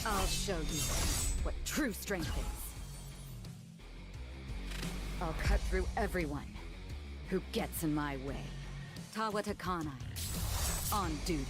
I'll show you what true strength is. I'll cut through everyone who gets in my way. Tawata Kanae, on duty.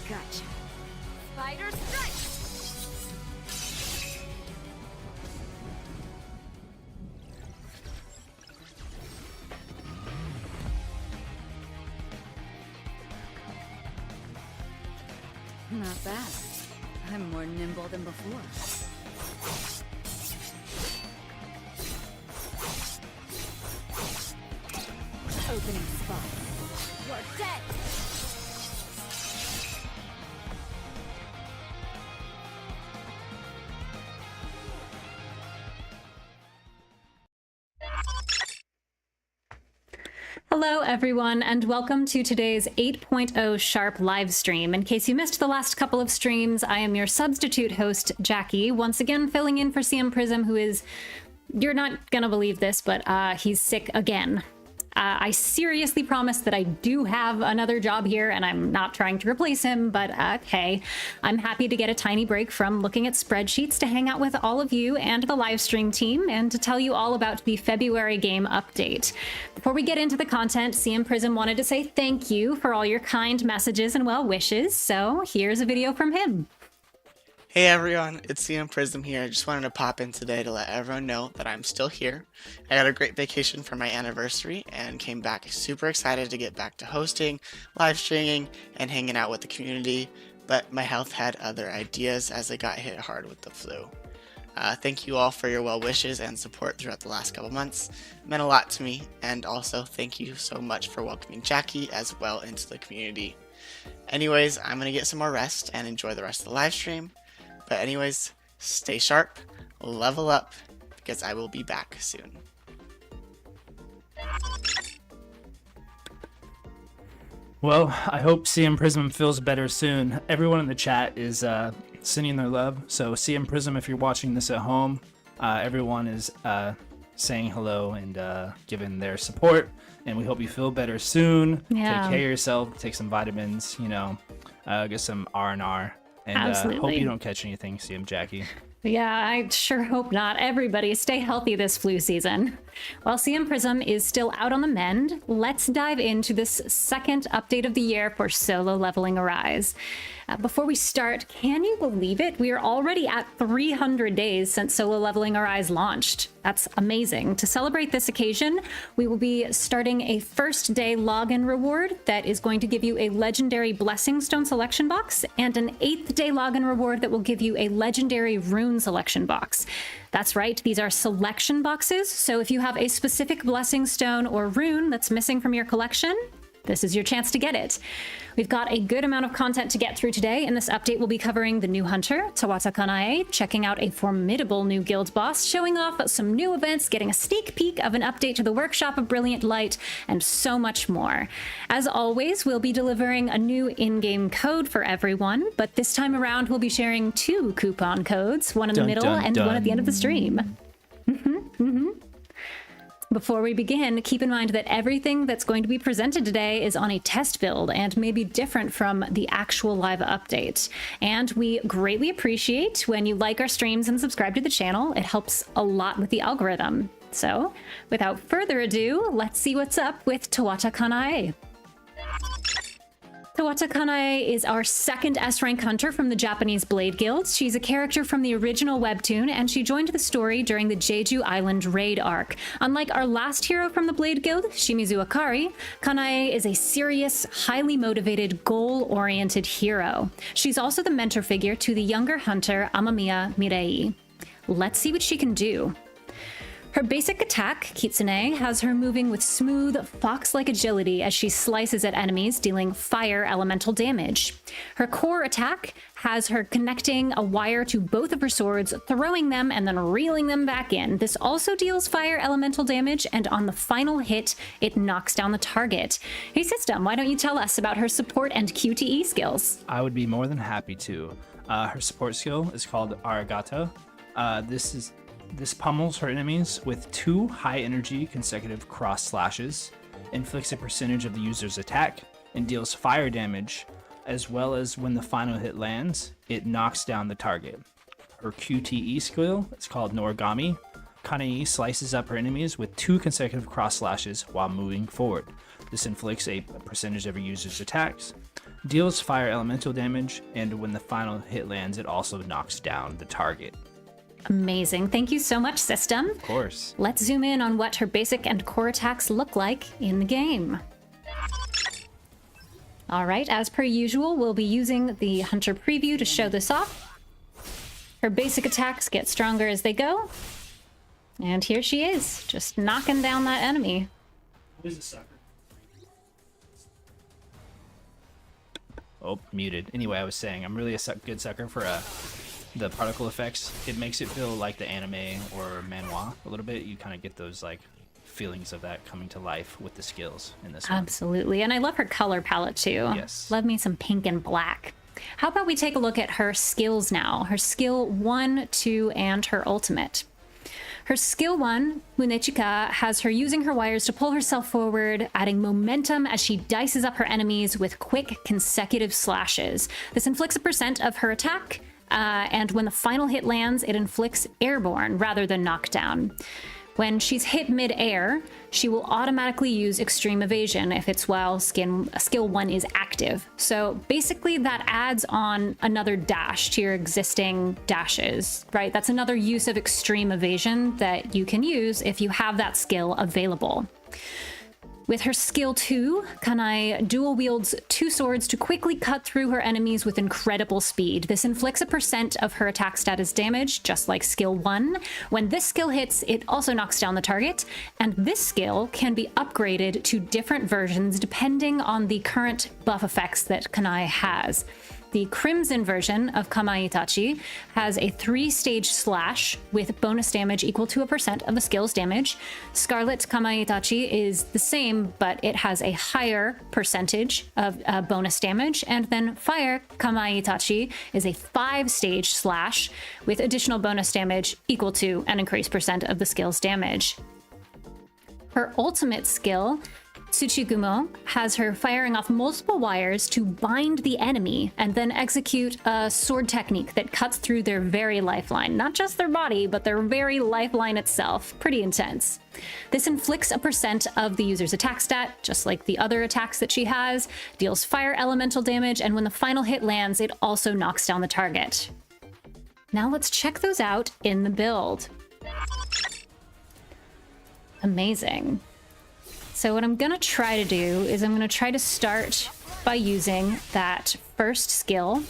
Gotcha. Spider strike! Not bad. I'm more nimble than before. Opening spot. You're dead! Hello everyone, and welcome to today's 8.0 Sharp live stream. In case you missed the last couple of streams, I am your substitute host, Jackie, once again filling in for CM Prism, who is, you're not gonna believe this, but he's sick again. I seriously promise that I do have another job here and I'm not trying to replace him, but hey, I'm happy to get a tiny break from looking at spreadsheets to hang out with all of you and the live stream team and to tell you all about the February game update. Before we get into the content, CM Prism wanted to say thank you for all your kind messages and well wishes, so here's a video from him. Hey everyone, it's CM Prism here. I just wanted to pop in today to let everyone know that I'm still here. I got a great vacation for my anniversary and came back super excited to get back to hosting, live streaming, and hanging out with the community, but my health had other ideas as I got hit hard with the flu. Thank you all for your well wishes and support throughout the last couple months. It meant a lot to me, and also thank you so much for welcoming Jackie as well into the community. Anyways, I'm going to get some more rest and enjoy the rest of the live stream. But anyways, stay sharp, level up, because I will be back soon. Well, I hope CM Prism feels better soon. Everyone in the chat is sending their love. So CM Prism, if you're watching this at home, everyone is saying hello and giving their support. And we hope you feel better soon. Yeah. Take care of yourself, take some vitamins, you know, get some R&R. And Absolutely. hope you don't catch anything, CM Jackie. Yeah, I sure hope not. Everybody stay healthy this flu season. While CM Prism is still out on the mend, let's dive into this second update of the year for Solo Leveling Arise. Before we start, can you believe it? We are already at 300 days since Solo Leveling Arise launched. That's amazing. To celebrate this occasion, we will be starting a first day login reward that is going to give you a legendary Blessing Stone selection box and an 8th day login reward that will give you a legendary rune selection box. That's right, these are selection boxes, so if you have a specific Blessing Stone or rune that's missing from your collection, this is your chance to get it. We've got a good amount of content to get through today, and this update will be covering the new hunter, Tawata Kanae, checking out a formidable new guild boss, showing off some new events, getting a sneak peek of an update to the Workshop of Brilliant Light, and so much more. As always, we'll be delivering a new in-game code for everyone, but this time around we'll be sharing 2 coupon codes, one in the middle and one at the end of the stream. Before we begin, keep in mind that everything that's going to be presented today is on a test build and may be different from the actual live update. And we greatly appreciate when you like our streams and subscribe to the channel. It helps a lot with the algorithm. So, without further ado, let's see what's up with Tawata Kanae. Tawata Kanae is our second S-rank hunter from the Japanese Blade Guild. She's a character from the original webtoon, and she joined the story during the Jeju Island raid arc. Unlike our last hero from the Blade Guild, Shimizu Akari, Kanae is a serious, highly motivated, goal-oriented hero. She's also the mentor figure to the younger hunter Amamiya Mirei. Let's see what she can do. Her basic attack, Kitsune, has her moving with smooth, fox-like agility as she slices at enemies, dealing fire elemental damage. Her core attack has her connecting a wire to both of her swords, throwing them and then reeling them back in. This also deals fire elemental damage, and on the final hit, it knocks down the target. Hey System, why don't you tell us about her support and QTE skills? I would be more than happy to. Her support skill is called Aragata. This pummels her enemies with 2 high-energy consecutive cross slashes, inflicts a percentage of the user's attack, and deals fire damage, as well as when the final hit lands, it knocks down the target. Her QTE skill is called Noragami. Kanae slices up her enemies with 2 consecutive cross slashes while moving forward. This inflicts a percentage of a user's attacks, deals fire elemental damage, and when the final hit lands, it also knocks down the target. Amazing. Thank you so much, System. Of course. Let's zoom in on what her basic and core attacks look like in the game. All right, as per usual, we'll be using the Hunter preview to show this off. Her basic attacks get stronger as they go. And here she is, just knocking down that enemy. Who's a sucker? Oh, muted. Anyway, I was saying, I'm really a good sucker for the particle effects. It makes it feel like the anime or manhwa a little bit. You kind of get those like feelings of that coming to life with the skills in this one. Absolutely. And I love her color palette too. Yes. Love me some pink and black. How about we take a look at her skills now? Her skill 1, 2, and her ultimate. Her skill 1, Munechika, has her using her wires to pull herself forward, adding momentum as she dices up her enemies with quick consecutive slashes. This inflicts a percent of her attack, and when the final hit lands, it inflicts airborne rather than knockdown. When she's hit mid-air, she will automatically use extreme evasion if it's while skill 1 is active. So basically that adds on another dash to your existing dashes, right? That's another use of extreme evasion that you can use if you have that skill available. With her skill 2, Kanae dual wields 2 swords to quickly cut through her enemies with incredible speed. This inflicts a percent of her attack status damage, just like skill 1. When this skill hits, it also knocks down the target, and this skill can be upgraded to different versions depending on the current buff effects that Kanae has. The Crimson version of Kamaitachi has a 3-stage slash with bonus damage equal to a percent of the skill's damage. Scarlet Kamaitachi is the same, but it has a higher percentage of bonus damage. And then Fire Kamaitachi is a 5-stage slash with additional bonus damage equal to an increased percent of the skill's damage. Her ultimate skill, Tsuchigumo, has her firing off multiple wires to bind the enemy and then execute a sword technique that cuts through their very lifeline. Not just their body, but their very lifeline itself. Pretty intense. This inflicts a percent of the user's attack stat, just like the other attacks that she has, deals fire elemental damage, and when the final hit lands, it also knocks down the target. Now let's check those out in the build. Amazing. So what I'm going to try to do is I'm going to try to start by using that first skill,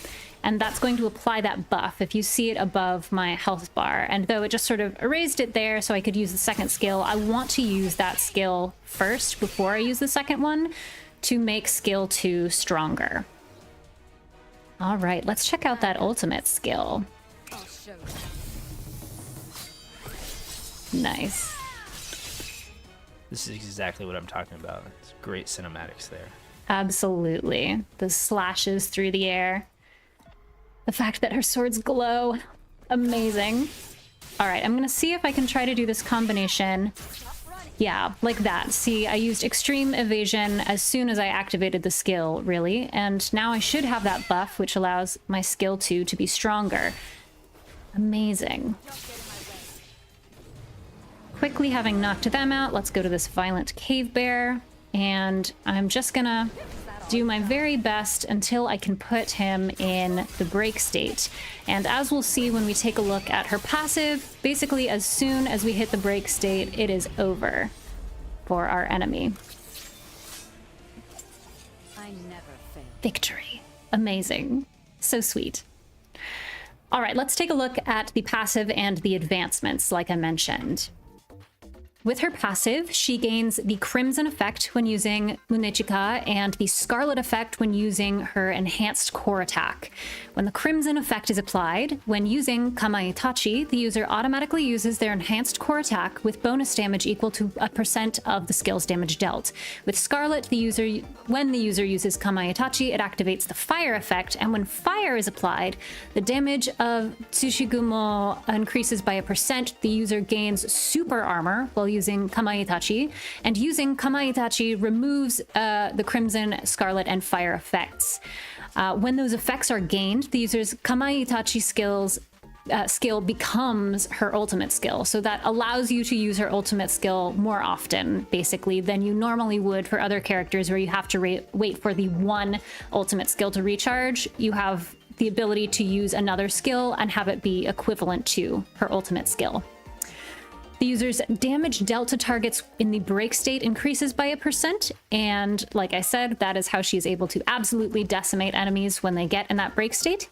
and that's going to apply that buff if you see it above my health bar. And though it just sort of erased it there so I could use the second skill, I want to use that skill first before I use the second one to make skill 2 stronger. All right, let's check out that ultimate skill. I'll show you. Nice. This is exactly what I'm talking about. It's great cinematics there. Absolutely. The slashes through the air. The fact that her swords glow. Amazing. All right, I'm gonna see if I can try to do this combination. Yeah, like that. See, I used extreme evasion as soon as I activated the skill, really. And now I should have that buff, which allows my skill 2 to be stronger. Amazing. Quickly having knocked them out, let's go to this violent cave bear, and I'm just gonna do my very best until I can put him in the break state. And as we'll see when we take a look at her passive, basically as soon as we hit the break state, it is over for our enemy. I never fail. Victory. Amazing. So sweet. All right, let's take a look at the passive and the advancements, like I mentioned. With her passive, she gains the Crimson effect when using Munechika and the Scarlet effect when using her enhanced core attack. When the Crimson effect is applied, when using Kamaitachi, the user automatically uses their enhanced core attack with bonus damage equal to a % of the skill's damage dealt. With Scarlet, when the user uses Kamaitachi, it activates the Fire effect, and when Fire is applied, the damage of Tsushigumo increases by a %. The user gains super armor while using Kamaitachi, and using Kamaitachi removes the Crimson, Scarlet, and Fire effects. When those effects are gained, the user's Kamaitachi skill becomes her ultimate skill. So that allows you to use her ultimate skill more often, basically, than you normally would for other characters where you have to wait for the one ultimate skill to recharge. You have the ability to use another skill and have it be equivalent to her ultimate skill. The user's damage dealt to targets in the break state increases by a %, and like I said, that is how she is able to absolutely decimate enemies when they get in that break state.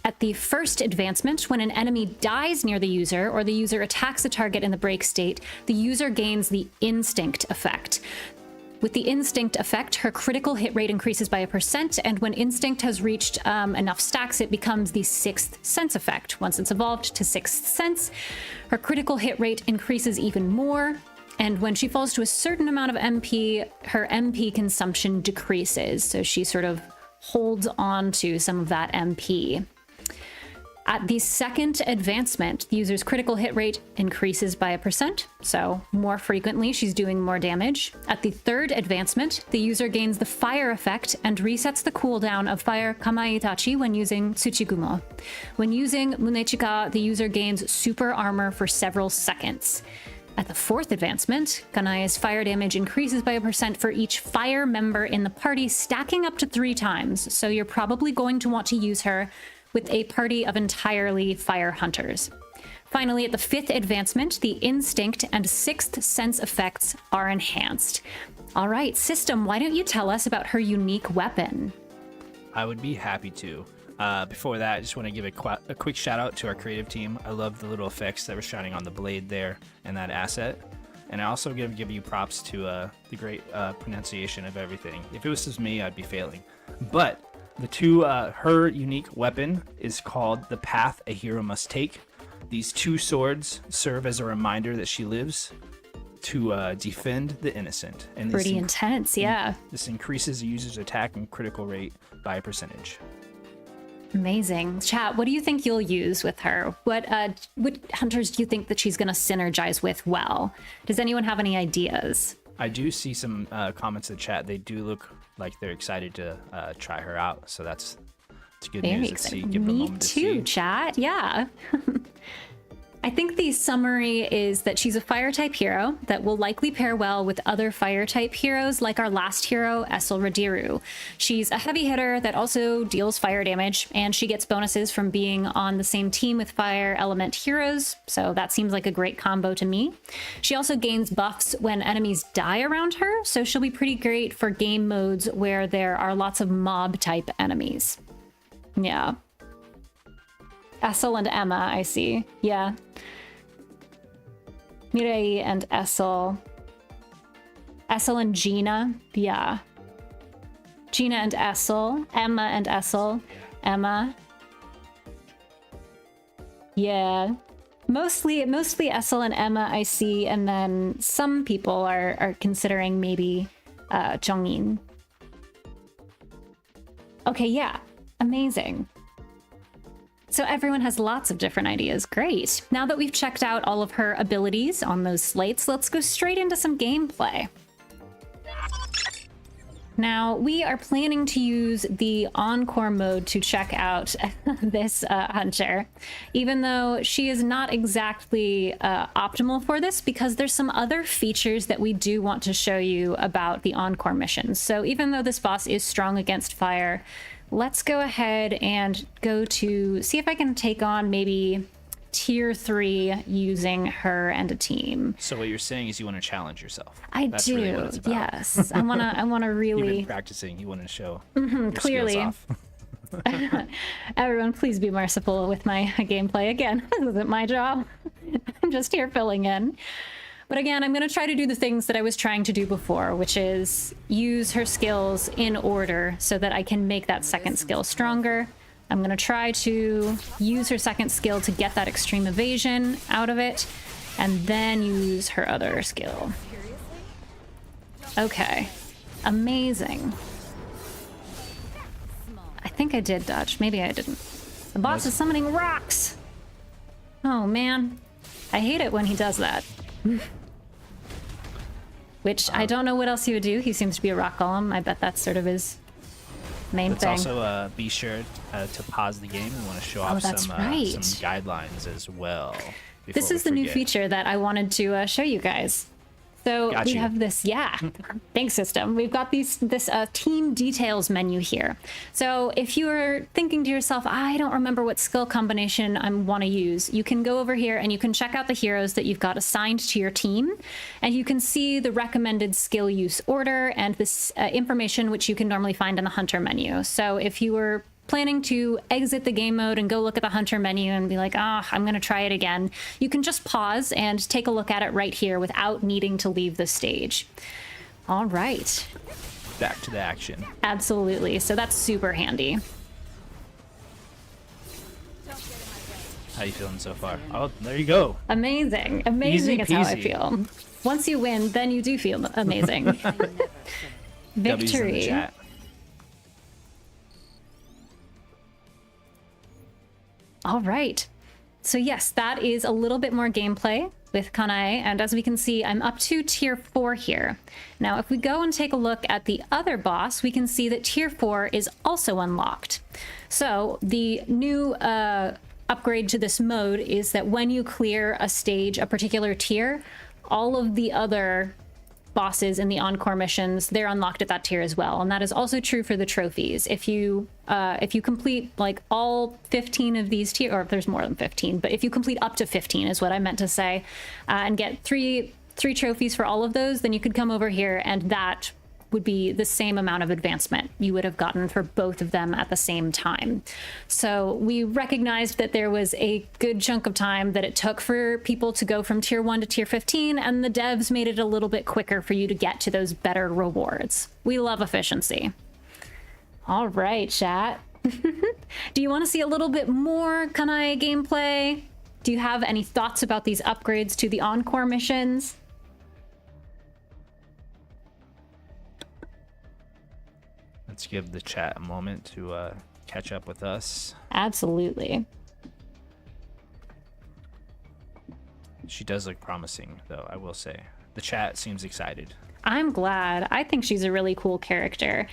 At the first advancement, when an enemy dies near the user or the user attacks a target in the break state, the user gains the Instinct effect. With the Instinct effect, her critical hit rate increases by a %, and when Instinct has reached enough stacks, it becomes the Sixth Sense effect. Once it's evolved to Sixth Sense, her critical hit rate increases even more, and when she falls to a certain amount of MP, her MP consumption decreases, so she sort of holds on to some of that MP. At the second advancement, the user's critical hit rate increases by a %, so more frequently she's doing more damage. At the third advancement, the user gains the Fire effect and resets the cooldown of Fire Kamaitachi when using Tsuchigumo. When using Munechika, the user gains super armor for several seconds. At the fourth advancement, Kanae's fire damage increases by a % for each fire member in the party, stacking up to 3 times, so you're probably going to want to use her with a party of entirely fire hunters. Finally, at the fifth advancement, the Instinct and Sixth Sense effects are enhanced. All right, System, why don't you tell us about her unique weapon? I would be happy to. Before that, I just want to give a quick shout out to our creative team. I love the little effects that were shining on the blade there and that asset. And I also give you props to the great pronunciation of everything. If it was just me, I'd be failing. But her unique weapon is called the Path a Hero Must Take. These 2 swords serve as a reminder that she lives to defend the innocent. And pretty intense, yeah. This increases the user's attack and critical rate by a %. Amazing. Chat, what do you think you'll use with her? What hunters do you think that she's going to synergize with well? Does anyone have any ideas? I do see some comments in the chat. They do look like they're excited to try her out, so that's good news. Let's see. Give it a moment to see. Me too, chat. Yeah. I think the summary is that she's a fire-type hero that will likely pair well with other fire-type heroes like our last hero, Essel Radiru. She's a heavy hitter that also deals fire damage, and she gets bonuses from being on the same team with fire element heroes, so that seems like a great combo to me. She also gains buffs when enemies die around her, so she'll be pretty great for game modes where there are lots of mob-type enemies. Yeah. Essel and Emma, I see. Yeah. Mirei and Essel. Essel and Gina. Yeah. Gina and Essel. Emma and Essel. Emma. Yeah. Mostly Essel and Emma, I see, and then some people are considering maybe Chongin. Okay, yeah. Amazing. So everyone has lots of different ideas. Great. Now that we've checked out all of her abilities on those slates, let's go straight into some gameplay. Now, we are planning to use the Encore mode to check out this hunter, even though she is not exactly optimal for this, because there's some other features that we do want to show you about the Encore missions. So even though this boss is strong against fire, let's go ahead and go to see if I can take on maybe tier 3 using her and a team. So what you're saying is you want to challenge yourself. That's do. Really what it's about. Yes. I want to really. You've been practicing. You want to show your clearly. Skills off. Everyone, please be merciful with my gameplay again. This isn't my job. I'm just here filling in. But again, I'm going to try to do the things that I was trying to do before, which is use her skills in order so that I can make that second skill stronger. I'm going to try to use her second skill to get that extreme evasion out of it, and then use her other skill. Okay. Amazing. I think I did dodge. Maybe I didn't. The boss is summoning rocks! Oh, man. I hate it when he does that. Which, I don't know what else he would do. He seems to be a rock golem. I bet that's sort of his main thing. Let's also be sure to pause the game. We want to show off some guidelines as well. This is the new feature that I wanted to show you guys. So we have this, thanks system. We've got this team details menu here. So if you're thinking to yourself, I don't remember what skill combination I want to use, you can go over here and you can check out the heroes that you've got assigned to your team. And you can see the recommended skill use order and this information, which you can normally find in the hunter menu. So if you were planning to exit the game mode and go look at the hunter menu and be like, I'm going to try it again, you can just pause and take a look at it right here without needing to leave the stage. All right. Back to the action. Absolutely. So that's super handy. How you feeling so far? Oh, there you go. Amazing. Amazing is how I feel. Once you win, then you do feel amazing. Victory. W's in the chat. All right. So yes, that is a little bit more gameplay with Kanae. And as we can see, I'm up to tier 4 here. Now, if we go and take a look at the other boss, we can see that tier 4 is also unlocked. So the new upgrade to this mode is that when you clear a stage, a particular tier, all of the other bosses in the Encore missions, they're unlocked at that tier as well. And that is also true for the trophies. If you complete like all 15 of these tier, or if there's more than 15, but if you complete up to 15 is what I meant to say, and get three trophies for all of those, then you could come over here and that would be the same amount of advancement you would have gotten for both of them at the same time. So we recognized that there was a good chunk of time that it took for people to go from tier 1 to tier 15, and the devs made it a little bit quicker for you to get to those better rewards. We love efficiency. All right, chat. Do you want to see a little bit more Kanae gameplay? Do you have any thoughts about these upgrades to the Encore missions? Let's give the chat a moment to catch up with us. Absolutely. She does look promising, though, I will say. The chat seems excited. I'm glad. I think she's a really cool character.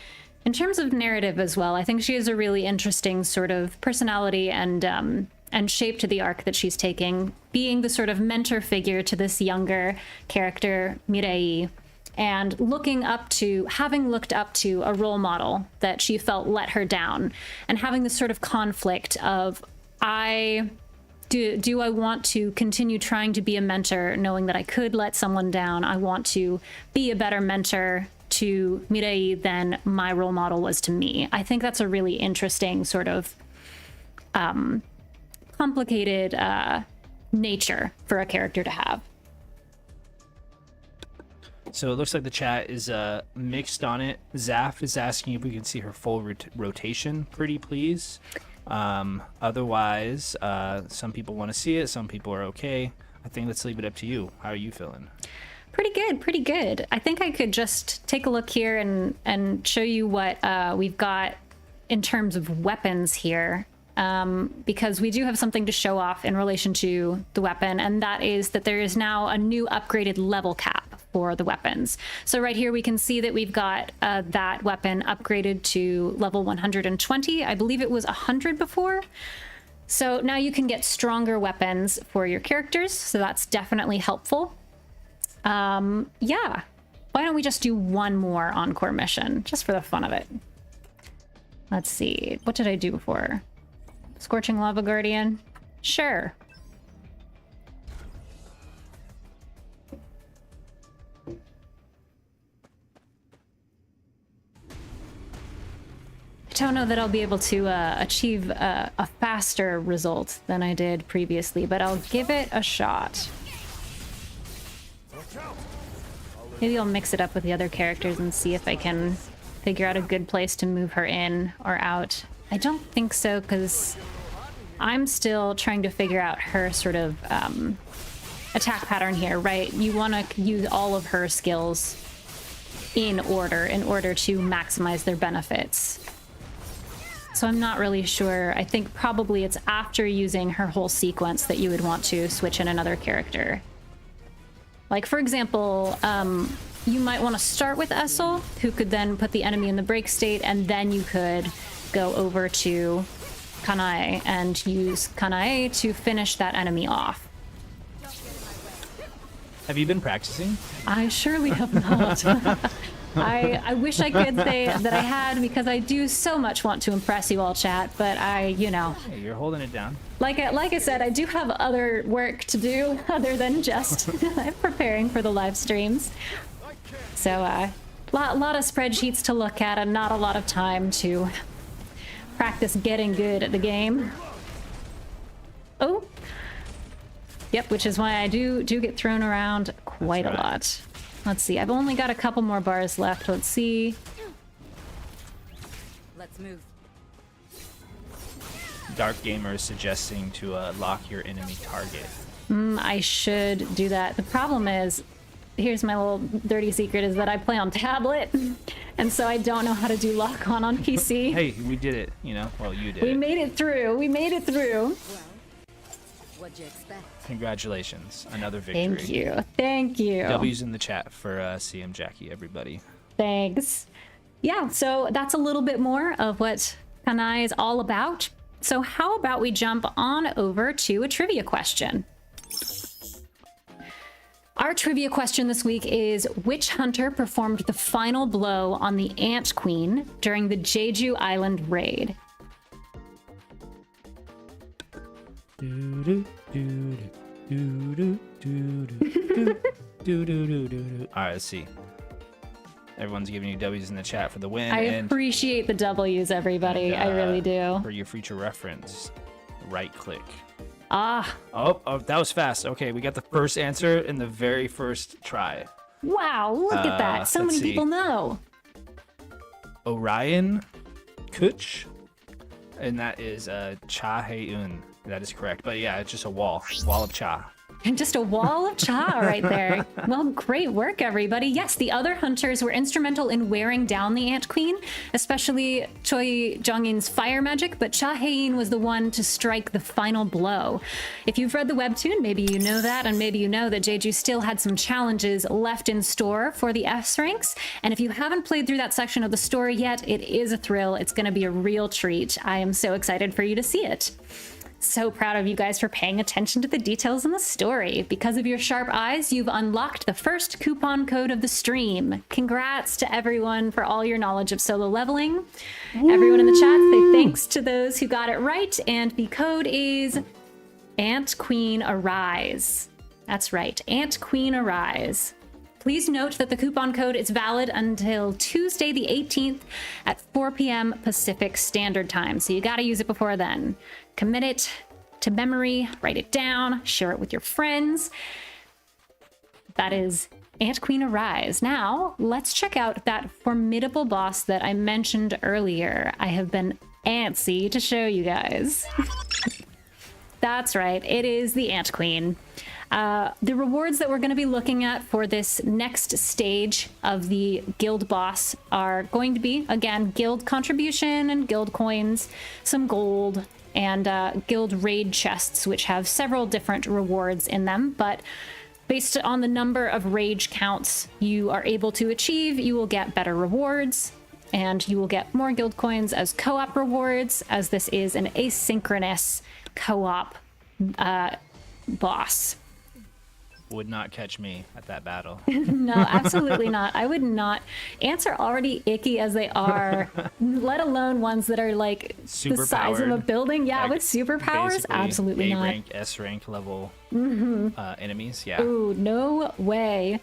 In terms of narrative as well, I think she has a really interesting sort of personality and shape to the arc that she's taking, being the sort of mentor figure to this younger character, Mirei, and having looked up to a role model that she felt let her down, and having this sort of conflict of, do I want to continue trying to be a mentor, knowing that I could let someone down? I want to be a better mentor to Mirei than my role model was to me. I think that's a really interesting sort of complicated nature for a character to have. So it looks like the chat is mixed on it. Zaf is asking if we can see her full rotation, pretty please. Otherwise, some people want to see it, some people are okay. I think let's leave it up to you. How are you feeling? Pretty good, pretty good. I think I could just take a look here and show you what we've got in terms of weapons here. Because we do have something to show off in relation to the weapon, and that is that there is now a new upgraded level cap for the weapons. So right here we can see that we've got that weapon upgraded to level 120. I believe it was 100 before. So now you can get stronger weapons for your characters, so that's definitely helpful. Yeah, why don't we just do one more Encore mission, just for the fun of it. Let's see, what did I do before? Scorching Lava Guardian? Sure. I don't know that I'll be able to achieve a faster result than I did previously, but I'll give it a shot. Maybe I'll mix it up with the other characters and see if I can figure out a good place to move her in or out. I don't think so, because I'm still trying to figure out her sort of attack pattern here, right? You want to use all of her skills in order to maximize their benefits. So I'm not really sure. I think probably it's after using her whole sequence that you would want to switch in another character. Like, for example, you might want to start with Essel, who could then put the enemy in the break state, and then you could go over to Kanae and use Kanae to finish that enemy off. Have you been practicing? I surely have not. I wish I could say that I had, because I do so much want to impress you all, chat, but hey, you're holding it down. Like I said, I do have other work to do other than just preparing for the live streams. So lot of spreadsheets to look at and not a lot of time to practice getting good at the game. Oh. Yep, which is why I do get thrown around quite a lot. Let's see, I've only got a couple more bars left. Let's see. Let's move. Dark Gamer is suggesting to lock your enemy target. I should do that. The problem is, here's my little dirty secret, is that I play on tablet, and so I don't know how to do lock on PC. Hey, we did it, Well, you did. We made it through. We made it through. Well, what'd you expect? Congratulations, another victory. Thank you. Thank you. W's in the chat for CM Jackie, everybody. Thanks. Yeah, so that's a little bit more of what Kanae is all about. So how about we jump on over to a trivia question? Our trivia question this week is, which hunter performed the final blow on the Ant Queen during the Jeju Island raid? Alright, let's see. Everyone's giving you W's in the chat for the win. I and appreciate the W's, everybody. I really do. For your future reference, right click. Ah. Oh, that was fast. Okay, we got the first answer in the very first try. Wow, look at that. So many people know. Orion Kuch. And that is Cha Hae-un. That is correct. But yeah, it's just a wall of cha. And just a wall of cha right there. Well, great work, everybody. Yes, the other hunters were instrumental in wearing down the Ant Queen, especially Choi Jong-in's fire magic, but Cha Hae-in was the one to strike the final blow. If you've read the webtoon, maybe you know that, and maybe you know that Jeju still had some challenges left in store for the S ranks. And if you haven't played through that section of the story yet, it is a thrill. It's going to be a real treat. I am so excited for you to see it. So proud of you guys for paying attention to the details in the story. Because of your sharp eyes, you've unlocked the first coupon code of the stream. Congrats to everyone for all your knowledge of solo leveling. Woo! Everyone in the chat, say thanks to those who got it right. And the code is Ant Queen Arise. That's right, Ant Queen Arise. Please note that the coupon code is valid until Tuesday the 18th at 4 p.m. Pacific Standard Time. So you got to use it before then. Commit it to memory, write it down, share it with your friends. That is Ant Queen Arise. Now, let's check out that formidable boss that I mentioned earlier. I have been antsy to show you guys. That's right, it is the Ant Queen. The rewards that we're going to be looking at for this next stage of the guild boss are going to be, again, guild contribution and guild coins, some gold, and guild raid chests, which have several different rewards in them. But based on the number of rage counts you are able to achieve, you will get better rewards, and you will get more guild coins as co-op rewards, as this is an asynchronous co-op boss. Would not catch me at that battle. No, absolutely not. I would not. Ants are already icky as they are, let alone ones that are like super the size powered, of a building. Yeah, like with superpowers, absolutely not. A-rank, S-rank level enemies, yeah. Ooh, no way.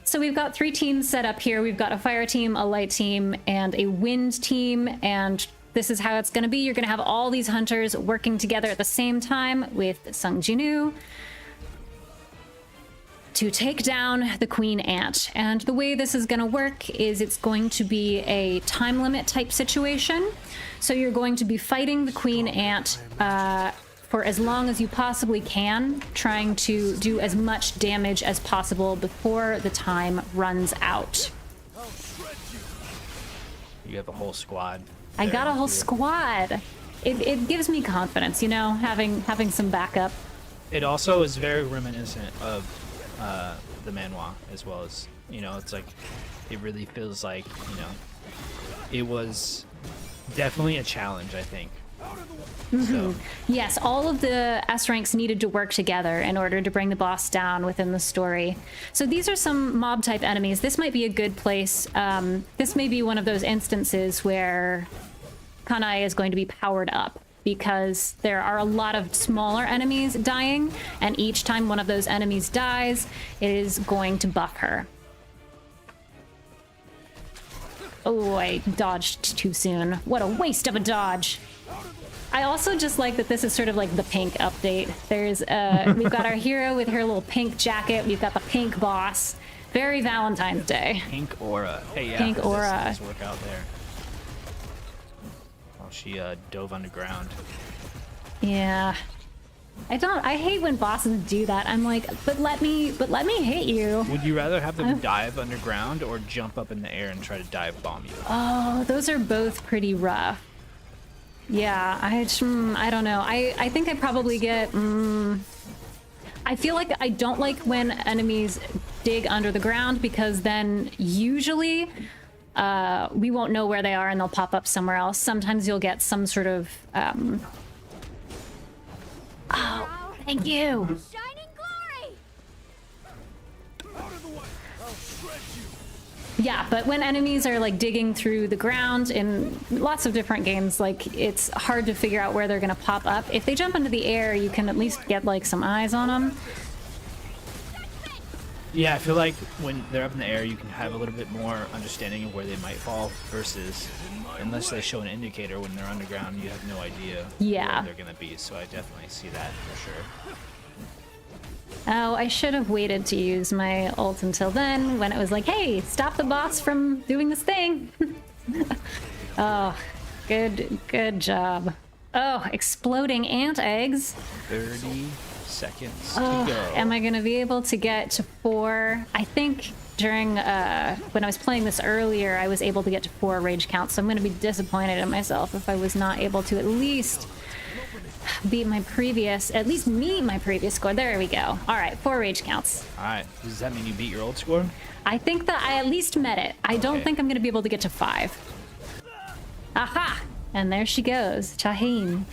So we've got 3 teams set up here. We've got a fire team, a light team, and a wind team, and this is how it's going to be. You're going to have all these hunters working together at the same time with Sung Jinu. to take down the queen ant. And the way this is going to work is it's going to be a time limit type situation. So you're going to be fighting the queen ant for as long as you possibly can, trying to do as much damage as possible before the time runs out. You have a whole squad. I got a whole squad. It gives me confidence, you know, having some backup. It also is very reminiscent of the manhwa, as well as, you know, it's like, it really feels like, you know, it was definitely a challenge, I think. So. Yes, all of the S ranks needed to work together in order to bring the boss down within the story. So these are some mob type enemies. This might be a good place. This may be one of those instances where Kanae is going to be powered up, because there are a lot of smaller enemies dying, and each time one of those enemies dies, it is going to buff her. Oh, I dodged too soon. What a waste of a dodge. I also just like that this is sort of like the pink update. There's we've got our hero with her little pink jacket. We've got the pink boss. Very Valentine's Day. Pink aura. Hey, yeah. Pink aura. Nice work out there. Oh, she dove underground. Yeah. I hate when bosses do that. I'm like, but let me hit you. Would you rather have them dive underground or jump up in the air and try to dive bomb you? Oh, those are both pretty rough. Yeah, I don't know. I think I probably get... I feel like I don't like when enemies dig under the ground, because then usually we won't know where they are and they'll pop up somewhere else. Sometimes you'll get some sort of... Oh, thank you! Shining glory! Yeah, but when enemies are like digging through the ground in lots of different games, like it's hard to figure out where they're gonna pop up. If they jump into the air, you can at least get like some eyes on them. Yeah, I feel like when they're up in the air, you can have a little bit more understanding of where they might fall, versus unless they show an indicator when they're underground, you have no idea Yeah. where they're gonna be. So I definitely see that for sure. Oh, I should have waited to use my ult until then, when it was like, hey, stop the boss from doing this thing. Oh, good job. Oh, exploding ant eggs. 30 seconds Oh, to go. am I gonna be able to get to 4? I think during, when I was playing this earlier, I was able to get to 4 rage counts, so I'm gonna be disappointed in myself if I was not able to at least beat my previous, at least meet my previous score. There we go. All right, 4 rage counts. All right, does that mean you beat your old score? I think that I at least met it. I don't think I'm going to be able to get to 5. Aha! And there she goes, Chaheen.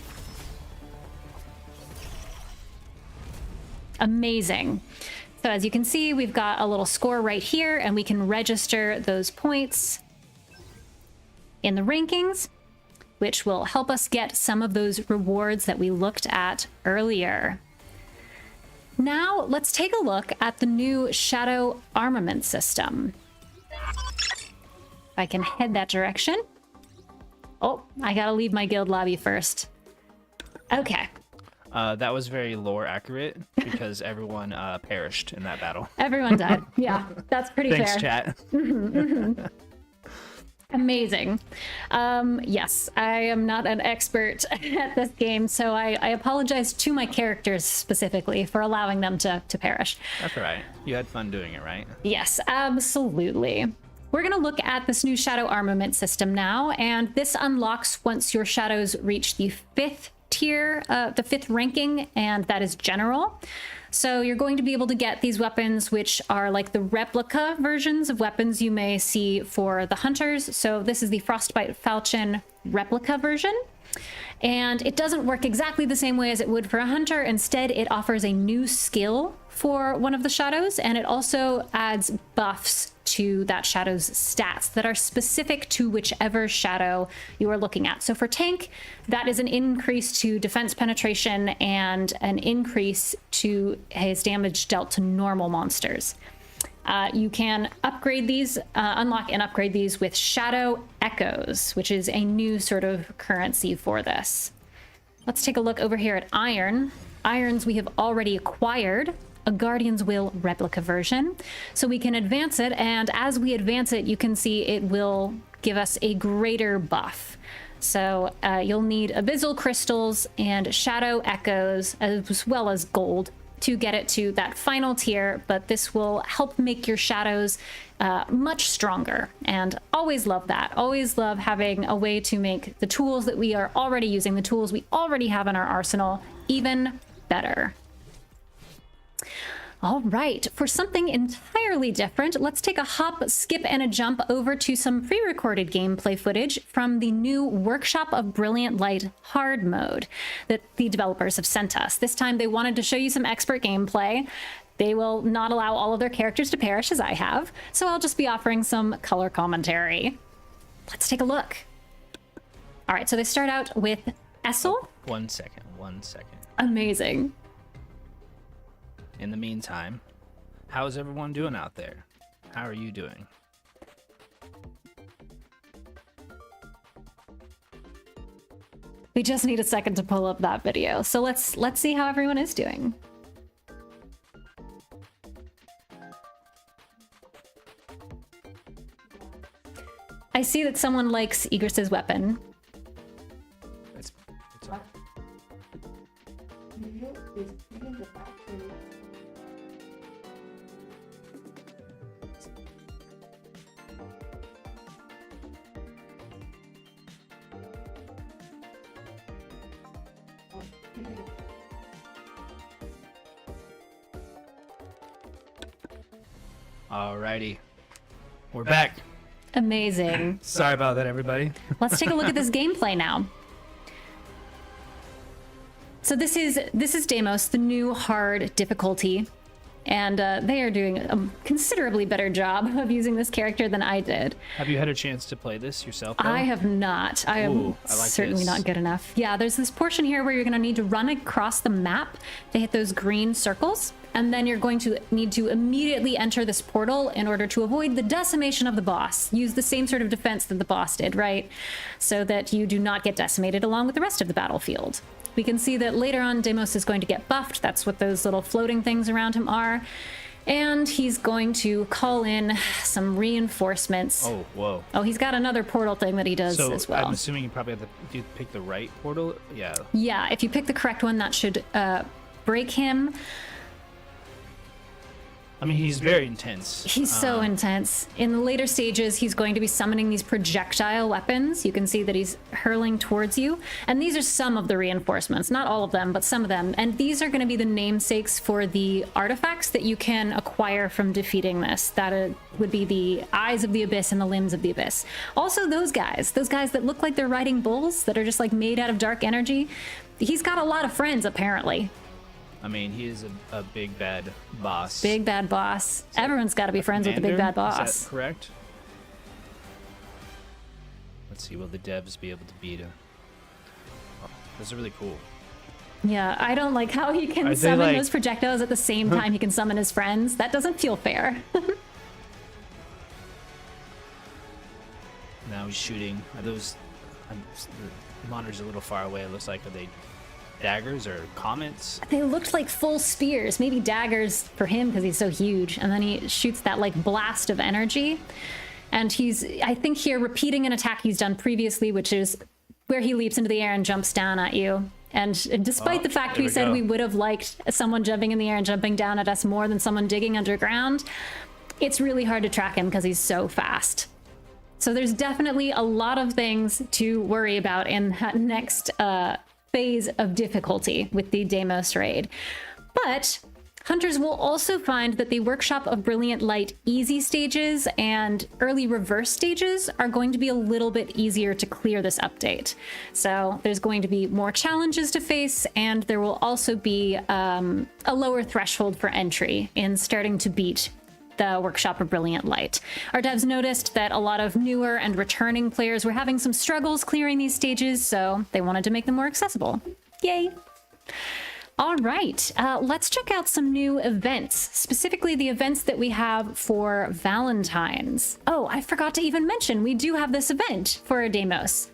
Amazing. So as you can see, we've got a little score right here, and we can register those points in the rankings, which will help us get some of those rewards that we looked at earlier. Now, let's take a look at the new Shadow Armament system. If I can head that direction. Oh, I gotta leave my guild lobby first. Okay. That was very lore accurate, because everyone perished in that battle. Everyone died. Yeah, that's pretty Thanks, fair. chat. Amazing. Yes, I am not an expert at this game, so I apologize to my characters specifically for allowing them to perish. That's all right. You had fun doing it, right? Yes, absolutely. We're going to look at this new Shadow Armament system now, and this unlocks once your shadows reach the 5th tier, the 5th ranking, and that is General. So you're going to be able to get these weapons, which are like the replica versions of weapons you may see for the hunters. So this is the Frostbite Falchion replica version. And it doesn't work exactly the same way as it would for a hunter. Instead, it offers a new skill for one of the shadows, and it also adds buffs to that shadow's stats that are specific to whichever shadow you are looking at. So for tank, that is an increase to defense penetration and an increase to his damage dealt to normal monsters. You can upgrade these, unlock and upgrade these with Shadow Echoes, which is a new sort of currency for this. Let's take a look over here at Iron. Irons we have already acquired. a Guardian's Will replica version. So we can advance it, and as we advance it, you can see it will give us a greater buff. So you'll need abyssal crystals and shadow echoes, as well as gold, to get it to that final tier, but this will help make your shadows much stronger. And always love that. Always love having a way to make the tools that we are already using, the tools we already have in our arsenal, even better. All right, for something entirely different, let's take a hop, skip, and a jump over to some pre-recorded gameplay footage from the new Workshop of Brilliant Light hard mode that the developers have sent us. This time they wanted to show you some expert gameplay. They will not allow all of their characters to perish, as I have, so I'll just be offering some color commentary. Let's take a look. All right, so they start out with Essel. 1 second. Amazing. In the meantime, how's everyone doing out there? How are you doing? We just need a second to pull up that video. So let's see how everyone is doing. I see that someone likes Egris's weapon. It's all right. Alrighty, we're back. Amazing. Sorry about that, everybody. Let's take a look at this gameplay now. So this is Deimos, the new hard difficulty, and they are doing a considerably better job of using this character than I did. Have you had a chance to play this yourself, though? I have not. I am Ooh, I like certainly this. not good enough. Yeah, there's this portion here where you're going to need to run across the map to hit those green circles, and then you're going to need to immediately enter this portal in order to avoid the decimation of the boss. Use the same sort of defense that the boss did, right? So that you do not get decimated along with the rest of the battlefield. We can see that later on Deimos is going to get buffed. That's what those little floating things around him are. And he's going to call in some reinforcements. Oh, whoa. Oh, he's got another portal thing that he does So as well. I'm assuming you probably have to do you pick the right portal? Yeah. Yeah, if you pick the correct one, that should break him. I mean, he's very intense. He's so intense. In the later stages, he's going to be summoning these projectile weapons. You can see that he's hurling towards you. And these are some of the reinforcements. Not all of them, but some of them. And these are going to be the namesakes for the artifacts that you can acquire from defeating this. That would be the eyes of the abyss and the limbs of the abyss. Also, those guys that look like they're riding bulls, that are just like made out of dark energy. He's got a lot of friends, apparently. I mean, he is a big bad boss. Big bad boss. Everyone's got to be friends with the big bad boss. Is that correct? Let's see, will the devs be able to beat him? Oh, this is really cool. Yeah, I don't like how he can Are they summon like- those projectiles at the same time he can summon his friends. That doesn't feel fair. Now he's shooting. Are those... the monitor's a little far away. It looks like, are they daggers or comets? They looked like full spears, maybe daggers for him because he's so huge. And then he shoots that like blast of energy. And he's, I think here, repeating an attack he's done previously, which is where he leaps into the air and jumps down at you. And despite the fact there we we said go. we would have liked someone jumping in the air and jumping down at us more than someone digging underground, it's really hard to track him because he's so fast. So there's definitely a lot of things to worry about in that next phase of difficulty with the Deimos raid. But hunters will also find that the Workshop of Brilliant Light easy stages and early reverse stages are going to be a little bit easier to clear this update. So there's going to be more challenges to face, and there will also be a lower threshold for entry in starting to beat the Workshop of Brilliant Light. Our devs noticed that a lot of newer and returning players were having some struggles clearing these stages, so they wanted to make them more accessible. Yay! All right, let's check out some new events, specifically the events that we have for Valentine's. Oh, I forgot to even mention, we do have this event for Deimos.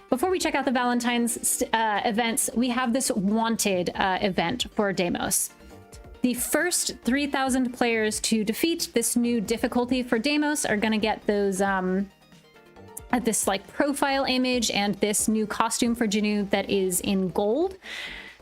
Before we check out the Valentine's events, we have this wanted event for Deimos. The first 3,000 players to defeat this new difficulty for Deimos are going to get those, this like profile image and this new costume for Janu that is in gold.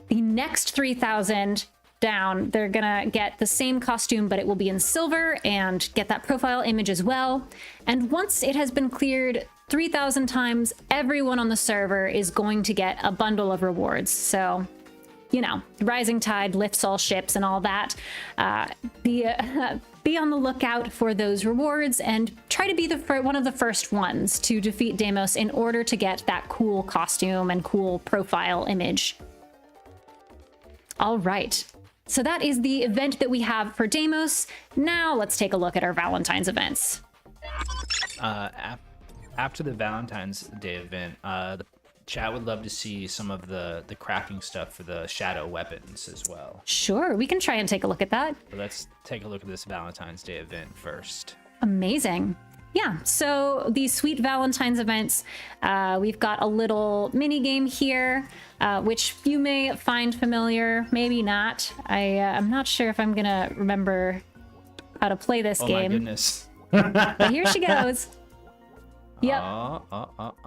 The next 3,000 down, they're gonna get the same costume, but it will be in silver and get that profile image as well. And once it has been cleared 3,000 times, everyone on the server is going to get a bundle of rewards. So, you know, rising tide lifts all ships and all that. Be on the lookout for those rewards and try to be one of the first ones to defeat Deimos in order to get that cool costume and cool profile image. All right. So that is the event that we have for Deimos. Now let's take a look at our Valentine's events. After the Valentine's Day event, the chat would love to see some of the crafting stuff for the shadow weapons as well. Sure, we can try and take a look at that. But let's take a look at this Valentine's Day event first. Amazing. Yeah, so these sweet Valentine's events, we've got a little mini game here, which you may find familiar, maybe not. I'm not sure if I'm gonna remember how to play this game. Oh my goodness. But here she goes. Yep.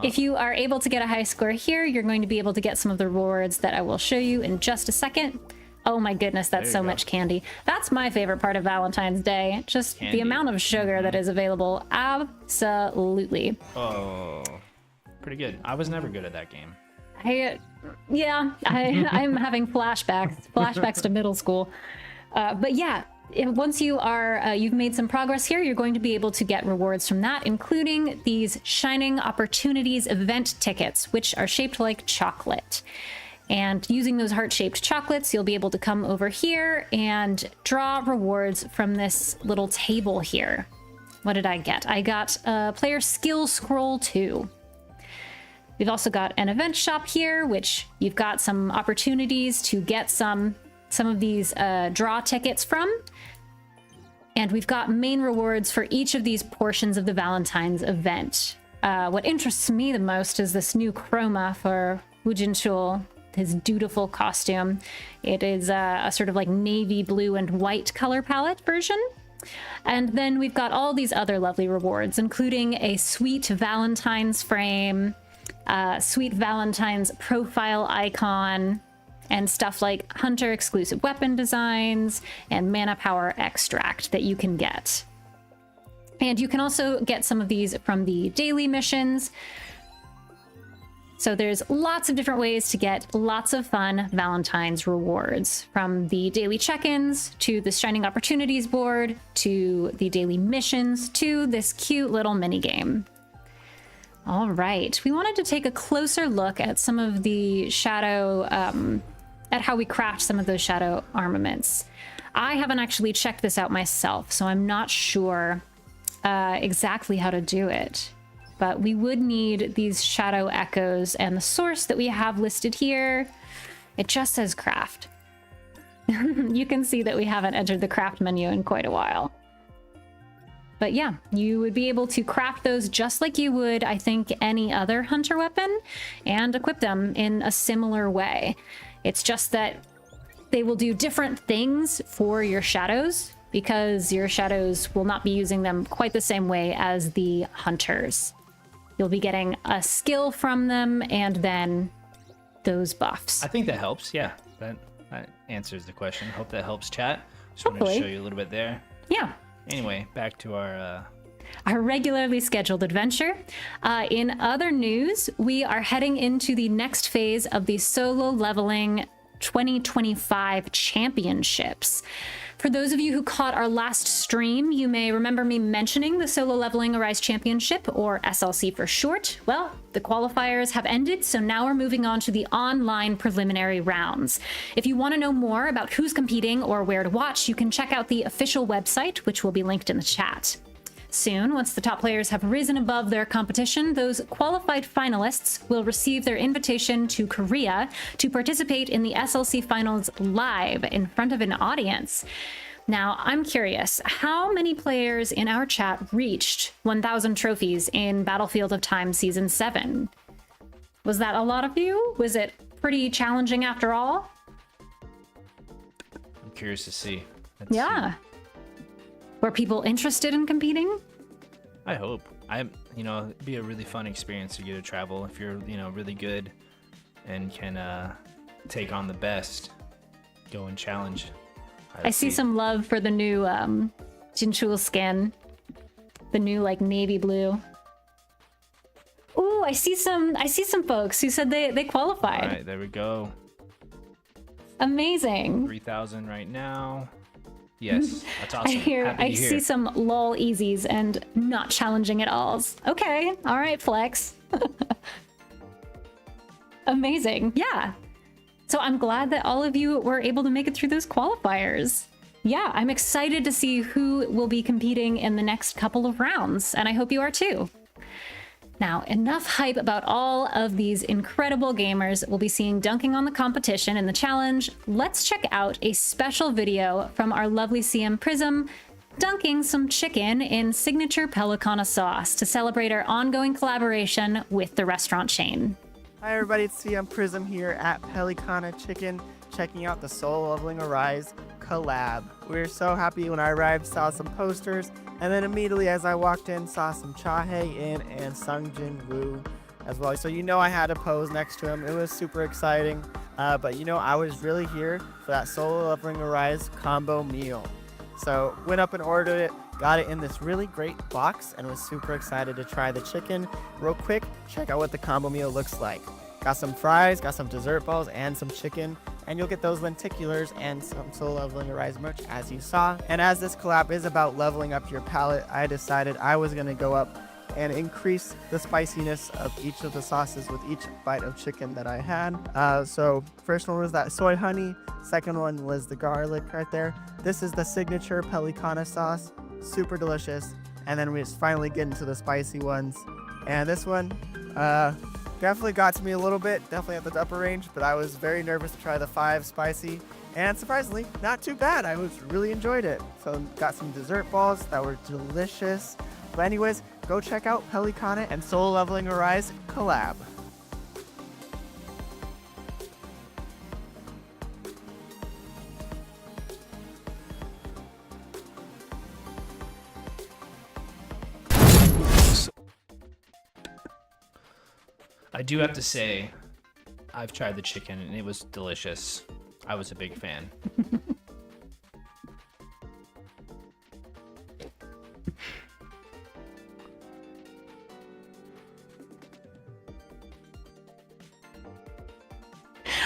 If you are able to get a high score here, you're going to be able to get some of the rewards that I will show you in just a second. Oh my goodness, that's so much candy. That's my favorite part of Valentine's Day. Just candy. The amount of sugar that is available. Absolutely. Oh, pretty good. I was never good at that game. I'm having flashbacks to middle school. But yeah, once you've made some progress here, you're going to be able to get rewards from that, including these Shining Opportunities event tickets, which are shaped like chocolate. And using those heart-shaped chocolates, you'll be able to come over here and draw rewards from this little table here. What did I get? I got a player skill scroll 2. We've also got an event shop here, which you've got some opportunities to get some of these draw tickets from. And we've got main rewards for each of these portions of the Valentine's event. What interests me the most is this new chroma for Wujinchul, his dutiful costume. It is a sort of like navy blue and white color palette version. And then we've got all these other lovely rewards, including a sweet Valentine's frame, sweet Valentine's profile icon, and stuff like Hunter exclusive weapon designs and mana power extract that you can get. And you can also get some of these from the daily missions. So there's lots of different ways to get lots of fun Valentine's rewards, from the daily check-ins to the Shining Opportunities board to the daily missions to this cute little mini game. All right, we wanted to take a closer look at some of the shadow, at how we craft some of those shadow armaments. I haven't actually checked this out myself, so I'm not sure exactly how to do it. But we would need these shadow echoes, and the source that we have listed here, it just says craft. You can see that we haven't entered the craft menu in quite a while. But yeah, you would be able to craft those just like you would, I think, any other hunter weapon, and equip them in a similar way. It's just that they will do different things for your shadows, because your shadows will not be using them quite the same way as the hunters. You'll be getting a skill from them and then those buffs. I think that helps. Yeah, that answers the question. Hope that helps, chat. Just wanted to show you a little bit there. Yeah. Anyway, back to our regularly scheduled adventure. In other news, we are heading into the next phase of the solo leveling 2025 championships. For those of you who caught our last stream, you may remember me mentioning the Solo Leveling Arise Championship, or SLC for short. Well, the qualifiers have ended, so now we're moving on to the online preliminary rounds. If you want to know more about who's competing or where to watch, you can check out the official website, which will be linked in the chat. Soon, once the top players have risen above their competition, those qualified finalists will receive their invitation to Korea to participate in the SLC finals live in front of an audience. Now, I'm curious, how many players in our chat reached 1,000 trophies in Battlefield of Time Season 7? Was that a lot of you? Was it pretty challenging after all? I'm curious to see. Let's Yeah. see. Were people interested in competing? I hope. It'd be a really fun experience to get to travel if you're, really good and can take on the best. Go and challenge. I see some love for the new Jinchul skin. The new like navy blue. Ooh, I see some folks who said they qualified. All right, there we go. Amazing. 3,000 right now. Yes, that's awesome. I see some lol easies and not challenging at all. Okay, all right, flex. Amazing, yeah. So I'm glad that all of you were able to make it through those qualifiers. Yeah, I'm excited to see who will be competing in the next couple of rounds, and I hope you are too. Now, enough hype about all of these incredible gamers we'll be seeing dunking on the competition in the challenge. Let's check out a special video from our lovely CM Prism dunking some chicken in signature Pelicana sauce to celebrate our ongoing collaboration with the restaurant chain. Hi everybody, it's CM Prism here at Pelicana Chicken, checking out the Soul Leveling Arise collab. We were so happy when I arrived, saw some posters, and then immediately as I walked in, saw some Chahae In and Sungjin Woo as well. So I had to pose next to him. It was super exciting. But I was really here for that Soul Leveling Arise combo meal. So went up and ordered it, got it in this really great box, and was super excited to try the chicken. Real quick, check out what the combo meal looks like. Got some fries, got some dessert balls, and some chicken. And you'll get those lenticulars and some Soul Leveling Arise merch as you saw. And as this collab is about leveling up your palate, I decided I was going to go up and increase the spiciness of each of the sauces with each bite of chicken that I had. So first one was that soy honey. Second one was the garlic right there. This is the signature Pelicana sauce. Super delicious. And then we just finally get into the spicy ones. And this one, definitely got to me a little bit, definitely at the upper range, but I was very nervous to try the 5 spicy, and surprisingly, not too bad. I really enjoyed it. So got some dessert balls that were delicious. But anyways, go check out Pelicana and Soul Leveling Arise collab. I do have to say, I've tried the chicken and it was delicious. I was a big fan.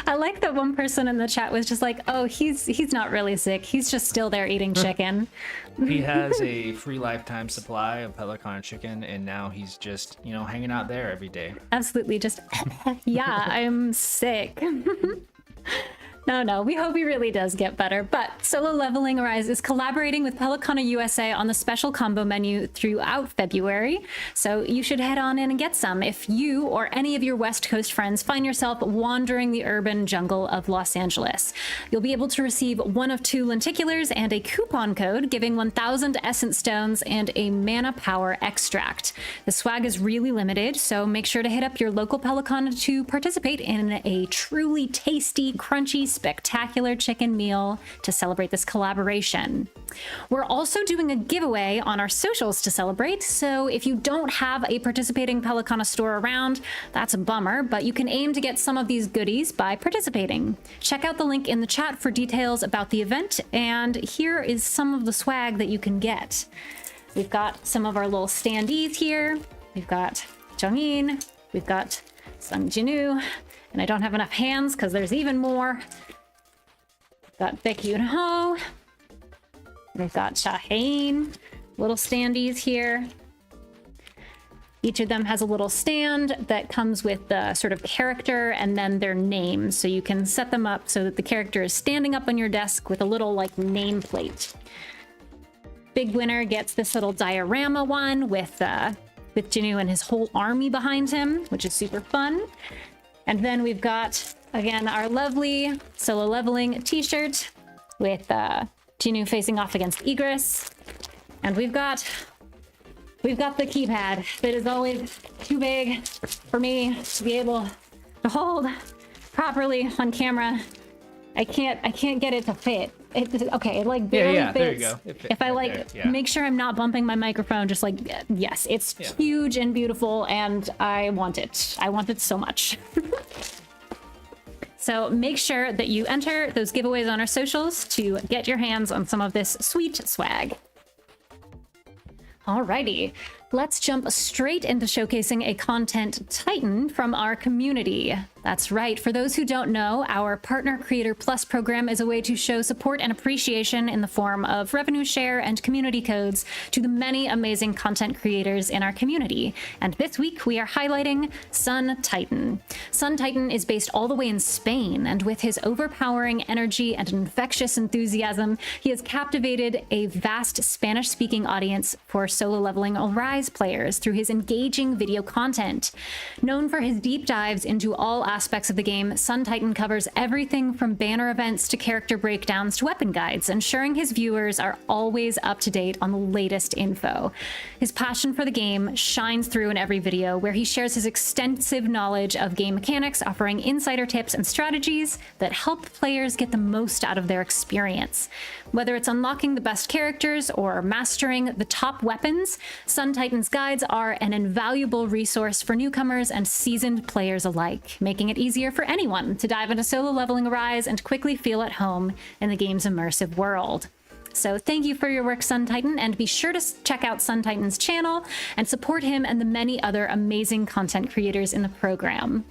I like that one person in the chat was just like, oh, he's not really sick. He's just still there eating chicken. He has a free lifetime supply of Pelicana chicken, and now he's just, hanging out there every day. Absolutely, just, yeah, I'm sick. No, we hope he really does get better. But Solo Leveling Arise is collaborating with Pelicana USA on the special combo menu throughout February. So you should head on in and get some if you or any of your West Coast friends find yourself wandering the urban jungle of Los Angeles. You'll be able to receive 1 of 2 lenticulars and a coupon code giving 1,000 essence stones and a mana power extract. The swag is really limited, so make sure to hit up your local Pelicana to participate in a truly tasty, crunchy, spectacular chicken meal to celebrate this collaboration. We're also doing a giveaway on our socials to celebrate, so if you don't have a participating Pelicana store around, that's a bummer, but you can aim to get some of these goodies by participating. Check out the link in the chat for details about the event, and here is some of the swag that you can get. We've got some of our little standees here. We've got Jongin, we've got Sung Jinu, and I don't have enough hands because there's even more. We've got Baek Yoon Ho. We've got Chahae, little standees here. Each of them has a little stand that comes with the sort of character and then their name. So you can set them up so that the character is standing up on your desk with a little like nameplate. Big winner gets this little diorama one with Jinu and his whole army behind him, which is super fun. And then we've got, again, our lovely Solo Leveling t-shirt with Jinu facing off against Igris. And we've got the keypad that is always too big for me to be able to hold properly on camera. I can't get it to fit. Okay, it like barely fits. There you go. It fit if I right like there, yeah. make sure I'm not bumping my microphone, just like, yes, it's huge and beautiful, and I want it. I want it so much. So make sure that you enter those giveaways on our socials to get your hands on some of this sweet swag. Alrighty, let's jump straight into showcasing a content titan from our community. That's right, for those who don't know, our Partner Creator Plus program is a way to show support and appreciation in the form of revenue share and community codes to the many amazing content creators in our community. And this week we are highlighting Sun Titan. Sun Titan is based all the way in Spain, and with his overpowering energy and infectious enthusiasm, he has captivated a vast Spanish-speaking audience for solo leveling Rise players through his engaging video content. Known for his deep dives into all aspects of the game, Sun Titan covers everything from banner events to character breakdowns to weapon guides, ensuring his viewers are always up to date on the latest info. His passion for the game shines through in every video, where he shares his extensive knowledge of game mechanics, offering insider tips and strategies that help players get the most out of their experience. Whether it's unlocking the best characters or mastering the top weapons, Sun Titan's guides are an invaluable resource for newcomers and seasoned players alike, making it easier for anyone to dive into solo leveling Rise and quickly feel at home in the game's immersive world. So thank you for your work, Sun Titan, and be sure to check out Sun Titan's channel and support him and the many other amazing content creators in the program.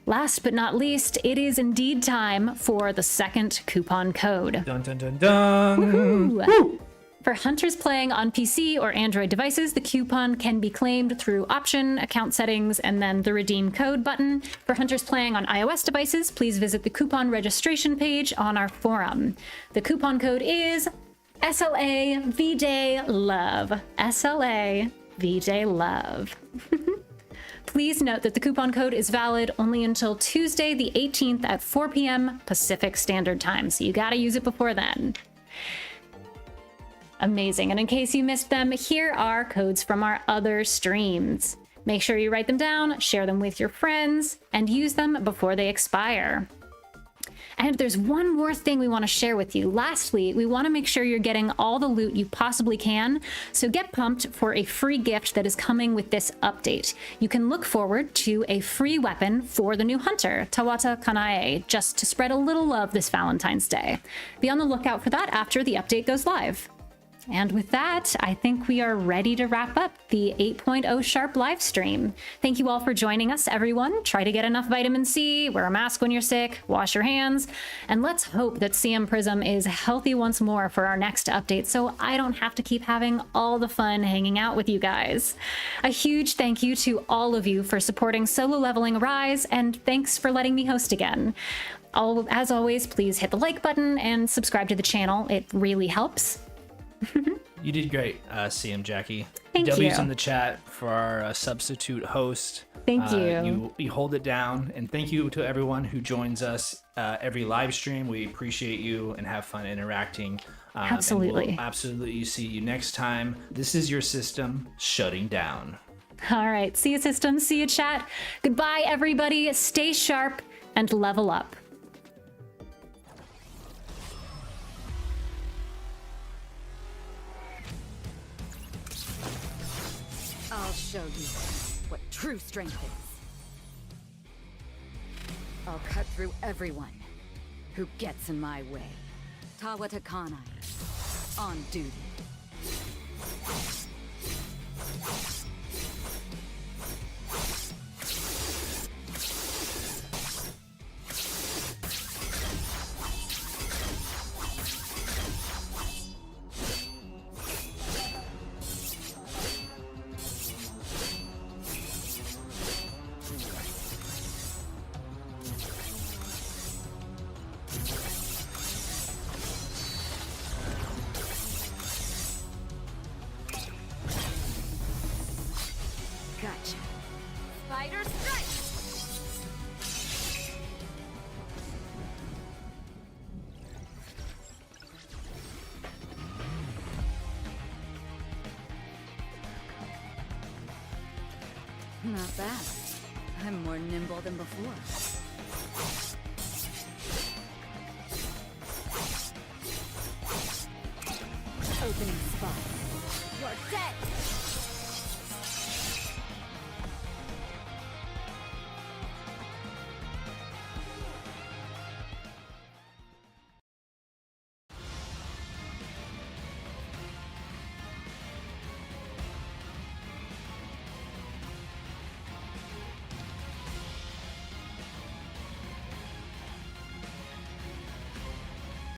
Last but not least, it is indeed time for the second coupon code. Dun dun dun dun. Woo! For hunters playing on PC or Android devices, the coupon can be claimed through Option, Account Settings, and then the Redeem Code button. For hunters playing on iOS devices, please visit the coupon registration page on our forum. The coupon code is SLA VDay Love. SLA VDay Love. Please note that the coupon code is valid only until Tuesday the 18th at 4 p.m. Pacific Standard Time, so you gotta use it before then. Amazing, and in case you missed them, here are codes from our other streams. Make sure you write them down, share them with your friends, and use them before they expire. And there's one more thing we want to share with you. Lastly, we want to make sure you're getting all the loot you possibly can, so get pumped for a free gift that is coming with this update. You can look forward to a free weapon for the new hunter, Tawata Kanae, just to spread a little love this Valentine's Day. Be on the lookout for that after the update goes live. And with that, I think we are ready to wrap up the 8.0 Sharp live stream. Thank you all for joining us, everyone. Try to get enough vitamin C, wear a mask when you're sick, wash your hands, and let's hope that CM Prism is healthy once more for our next update, so I don't have to keep having all the fun hanging out with you guys. A huge thank you to all of you for supporting Solo Leveling Rise, and thanks for letting me host again. As always, please hit the like button and subscribe to the channel. It really helps. You did great, CM Jackie. Thank W's you. in the chat for our substitute host. Thank you. You hold it down, and thank you to everyone who joins us every live stream. We appreciate you and have fun interacting. Absolutely. And we'll absolutely see you next time. This is your system shutting down. All right, see you, system. See you, chat. Goodbye, everybody. Stay sharp and level up. I'll show you what true strength is. I'll cut through everyone who gets in my way. Tawata Kanae, on duty. Gotcha. Spider strike! Not bad. I'm more nimble than before. opening spot.